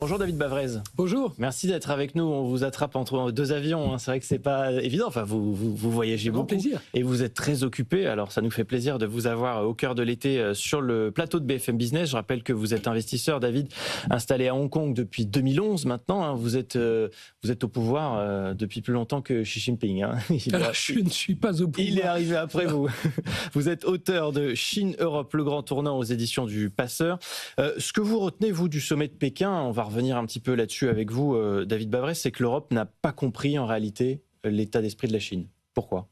Bonjour David Bavrez. Bonjour. Merci d'être avec nous. On vous attrape entre deux avions. Hein. C'est vrai que c'est pas évident. Enfin, vous voyagez beaucoup. Plaisir. Et vous êtes très occupé. Alors, ça nous fait plaisir de vous avoir au cœur de l'été sur le plateau de BFM Business. Je rappelle que vous êtes investisseur, David, installé à Hong Kong depuis 2011 maintenant. Hein. Vous êtes au pouvoir depuis plus longtemps que Xi Jinping. Hein. Je ne suis pas au pouvoir. Il est arrivé après vous. Vous êtes auteur de Chine-Europe, le grand tournant aux éditions du Passeur. Ce que vous retenez, vous, du sommet de Pékin, on va revenir un petit peu là-dessus avec vous, David Bavrez, c'est que l'Europe n'a pas compris en réalité l'état d'esprit de la Chine. Pourquoi ?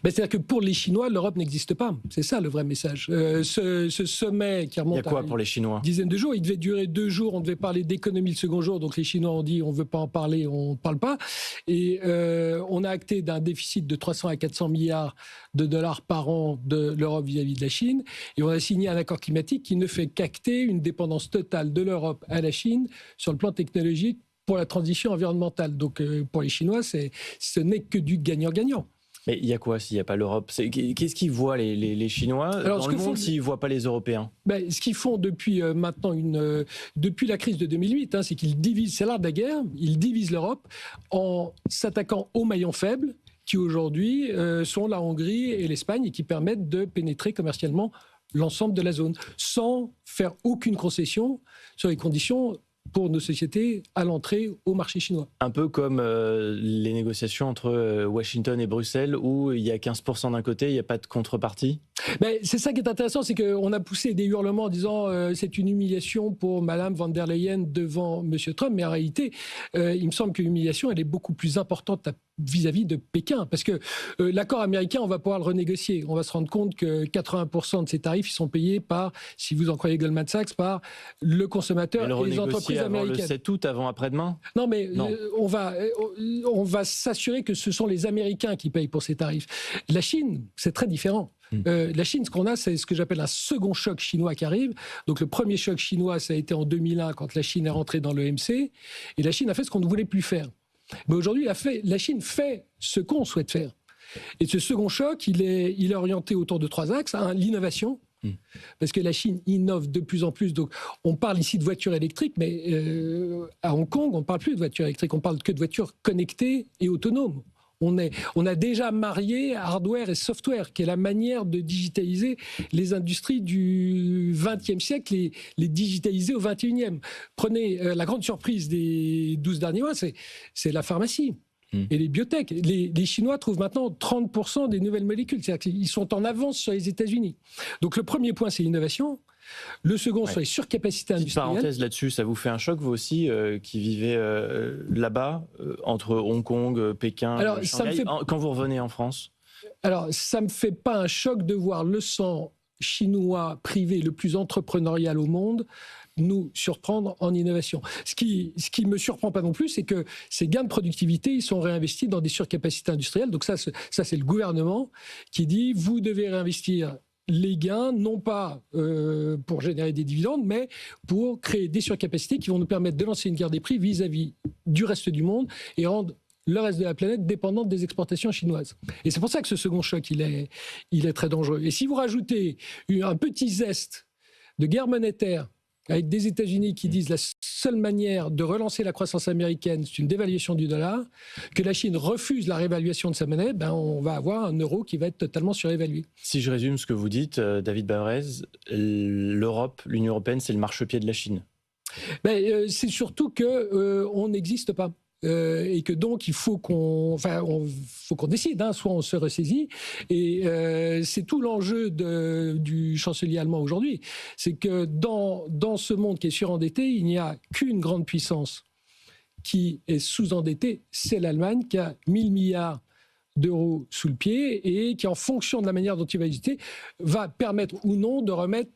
C'est-à-dire que pour les Chinois, l'Europe n'existe pas. C'est ça le vrai message. Ce sommet qui remonte à pour les Chinois ? Une dizaine de jours, il devait durer 2 jours. On devait parler d'économie le second jour. Donc les Chinois ont dit on ne veut pas en parler, on ne parle pas. Et on a acté d'un déficit de 300 à 400 milliards de dollars par an de l'Europe vis-à-vis de la Chine. Et on a signé un accord climatique qui ne fait qu'acter une dépendance totale de l'Europe à la Chine sur le plan technologique pour la transition environnementale. Donc pour les Chinois, ce n'est que du gagnant-gagnant. Mais il y a quoi s'il n'y a pas l'Europe ? Qu'est-ce qu'ils voient les Chinois dans le monde s'ils ne voient pas les Européens ? Ce qu'ils font depuis maintenant, depuis la crise de 2008, c'est qu'ils divisent, c'est l'art de la guerre, ils divisent l'Europe en s'attaquant aux maillons faibles qui aujourd'hui sont la Hongrie et l'Espagne et qui permettent de pénétrer commercialement l'ensemble de la zone sans faire aucune concession sur les conditions pour nos sociétés à l'entrée au marché chinois. Un peu comme les négociations entre Washington et Bruxelles où il y a 15% d'un côté, il n'y a pas de contrepartie ? C'est ça qui est intéressant, c'est qu'on a poussé des hurlements en disant c'est une humiliation pour Madame von der Leyen devant Monsieur Trump, mais en réalité, il me semble que l'humiliation elle est beaucoup plus importante vis-à-vis de Pékin, parce que l'accord américain, on va pouvoir le renégocier. On va se rendre compte que 80% de ces tarifs, ils sont payés par, si vous en croyez Goldman Sachs, par le consommateur et les entreprises américaines. Le 7 août, avant après-demain ? Non, mais on va s'assurer que ce sont les Américains qui payent pour ces tarifs. La Chine, c'est très différent. La Chine, ce qu'on a, c'est ce que j'appelle un second choc chinois qui arrive. Donc le premier choc chinois, ça a été en 2001 quand la Chine est rentrée dans l'OMC. Et la Chine a fait ce qu'on ne voulait plus faire. Mais aujourd'hui, la Chine fait ce qu'on souhaite faire. Et ce second choc, il est orienté autour de 3 axes. L'innovation, parce que la Chine innove de plus en plus. Donc, on parle ici de voitures électriques, mais à Hong Kong, on ne parle plus de voitures électriques, on parle que de voitures connectées et autonomes. On a déjà marié hardware et software, qui est la manière de digitaliser les industries du XXe siècle et les digitaliser au XXIe. Prenez la grande surprise des 12 derniers mois, c'est la pharmacie. Et les biotech. Les Chinois trouvent maintenant 30% des nouvelles molécules. C'est-à-dire qu'ils sont en avance sur les États-Unis. Donc le premier point, c'est l'innovation. Le second, sur les surcapacités industrielles. Parenthèse là-dessus, ça vous fait un choc, vous aussi, qui vivez là-bas, entre Hong Kong, Pékin, Shanghai, quand vous revenez en France ? Alors, ça ne me fait pas un choc de voir le sang chinois privé le plus entrepreneurial au monde nous surprendre en innovation. Ce qui me surprend pas non plus, c'est que ces gains de productivité, ils sont réinvestis dans des surcapacités industrielles. Donc ça c'est le gouvernement qui dit, vous devez réinvestir les gains, non pas pour générer des dividendes, mais pour créer des surcapacités qui vont nous permettre de lancer une guerre des prix vis-à-vis du reste du monde et rendre le reste de la planète dépendante des exportations chinoises. Et c'est pour ça que ce second choc, il est très dangereux. Et si vous rajoutez un petit zeste de guerre monétaire avec des États-Unis qui disent la seule manière de relancer la croissance américaine, c'est une dévaluation du dollar, que la Chine refuse la réévaluation de sa monnaie, on va avoir un euro qui va être totalement surévalué. Si je résume ce que vous dites, David Bavrez, l'Europe, l'Union européenne, c'est le marchepied de la Chine. C'est surtout qu'on n'existe pas. Et que donc il faut qu'on décide, soit on se ressaisit. Et c'est tout l'enjeu du chancelier allemand aujourd'hui, c'est que dans ce monde qui est surendetté, il n'y a qu'une grande puissance qui est sous-endettée, c'est l'Allemagne, qui a 1000 milliards d'euros sous le pied et qui, en fonction de la manière dont il va hésiter, va permettre ou non de remettre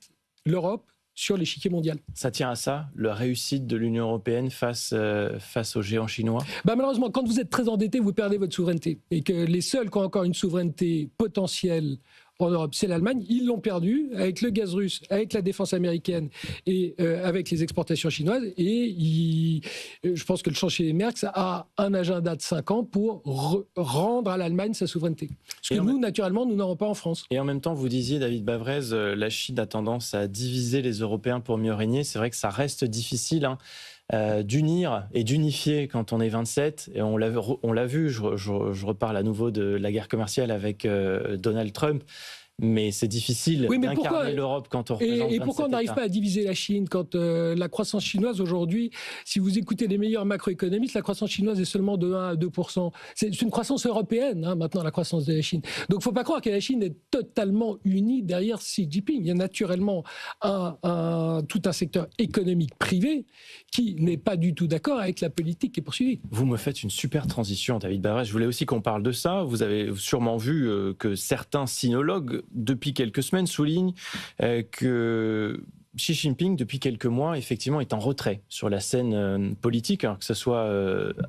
l'Europe sur l'échiquier mondial. Ça tient à ça, la réussite de l'Union européenne face aux géants chinois ? Malheureusement, quand vous êtes très endetté, vous perdez votre souveraineté. Et que les seuls qui ont encore une souveraineté potentielle en Europe, c'est l'Allemagne. Ils l'ont perdu avec le gaz russe, avec la défense américaine et avec les exportations chinoises. Et je pense que le chancelier Merz a un agenda de 5 ans pour rendre à l'Allemagne sa souveraineté. Ce que nous, naturellement, nous n'aurons pas en France. Et en même temps, vous disiez, David Bavrez, la Chine a tendance à diviser les Européens pour mieux régner. C'est vrai que ça reste difficile. d'unir et d'unifier quand on est 27. Et on l'a vu, je reparle à nouveau de la guerre commerciale avec Donald Trump. Mais c'est difficile d'incarner l'Europe quand on représente 27 Et pourquoi on n'arrive pas à diviser la Chine quand la croissance chinoise aujourd'hui, si vous écoutez les meilleurs macroéconomistes, la croissance chinoise est seulement de 1 à 2%. C'est une croissance européenne maintenant, la croissance de la Chine. Donc il ne faut pas croire que la Chine est totalement unie derrière Xi Jinping. Il y a naturellement tout un secteur économique privé qui n'est pas du tout d'accord avec la politique qui est poursuivie. Vous me faites une super transition, David Bavrez. Je voulais aussi qu'on parle de ça. Vous avez sûrement vu que certains sinologues depuis quelques semaines, souligne que Xi Jinping, depuis quelques mois, effectivement, est en retrait sur la scène politique, alors que ce soit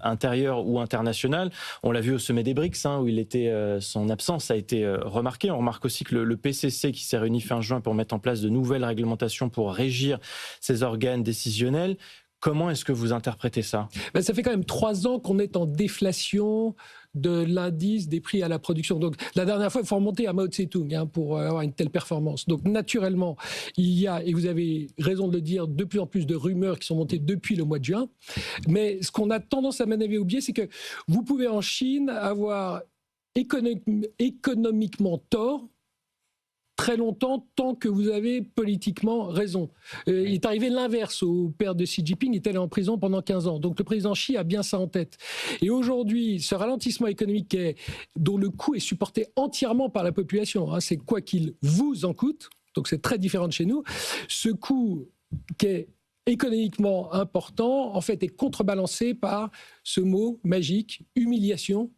intérieure ou internationale. On l'a vu au sommet des BRICS, où il était, son absence a été remarquée. On remarque aussi que le PCC, qui s'est réuni fin juin pour mettre en place de nouvelles réglementations pour régir ces organes décisionnels. Comment est-ce que vous interprétez ça ? Ça fait quand même 3 ans qu'on est en déflation de l'indice des prix à la production. Donc la dernière fois, il faut remonter à Mao Tse-tung pour avoir une telle performance. Donc naturellement, il y a, et vous avez raison de le dire, de plus en plus de rumeurs qui sont montées depuis le mois de juin. Mais ce qu'on a tendance à m'en oublier, c'est que vous pouvez en Chine avoir économiquement tort très longtemps, tant que vous avez politiquement raison. Il est arrivé l'inverse au père de Xi Jinping, il est allé en prison pendant 15 ans. Donc le président Xi a bien ça en tête. Et aujourd'hui, ce ralentissement économique dont le coût est supporté entièrement par la population, c'est quoi qu'il vous en coûte, donc c'est très différent de chez nous, ce coût qui est économiquement important, en fait, est contrebalancé par ce mot magique, humiliation,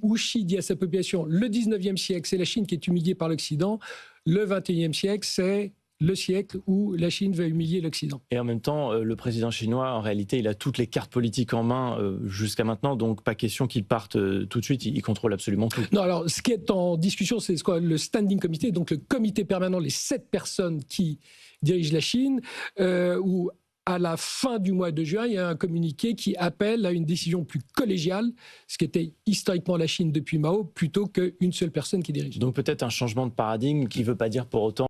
où Xi dit à sa population, le 19e siècle, c'est la Chine qui est humiliée par l'Occident, le 21e siècle, c'est le siècle où la Chine va humilier l'Occident. Et en même temps, le président chinois, en réalité, il a toutes les cartes politiques en main jusqu'à maintenant, donc pas question qu'il parte tout de suite, il contrôle absolument tout. Non, alors ce qui est en discussion, c'est le Standing Committee, donc le comité permanent, les 7 personnes qui dirigent la Chine, où à la fin du mois de juin, il y a un communiqué qui appelle à une décision plus collégiale, ce qui était historiquement la Chine depuis Mao, plutôt qu'une seule personne qui dirige. Donc peut-être un changement de paradigme qui ne veut pas dire pour autant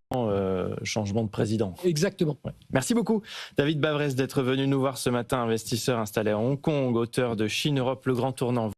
changement de président. Exactement. Ouais. Merci beaucoup, David Bavrez, d'être venu nous voir ce matin, investisseur installé à Hong Kong, auteur de Chine-Europe, le grand tournant.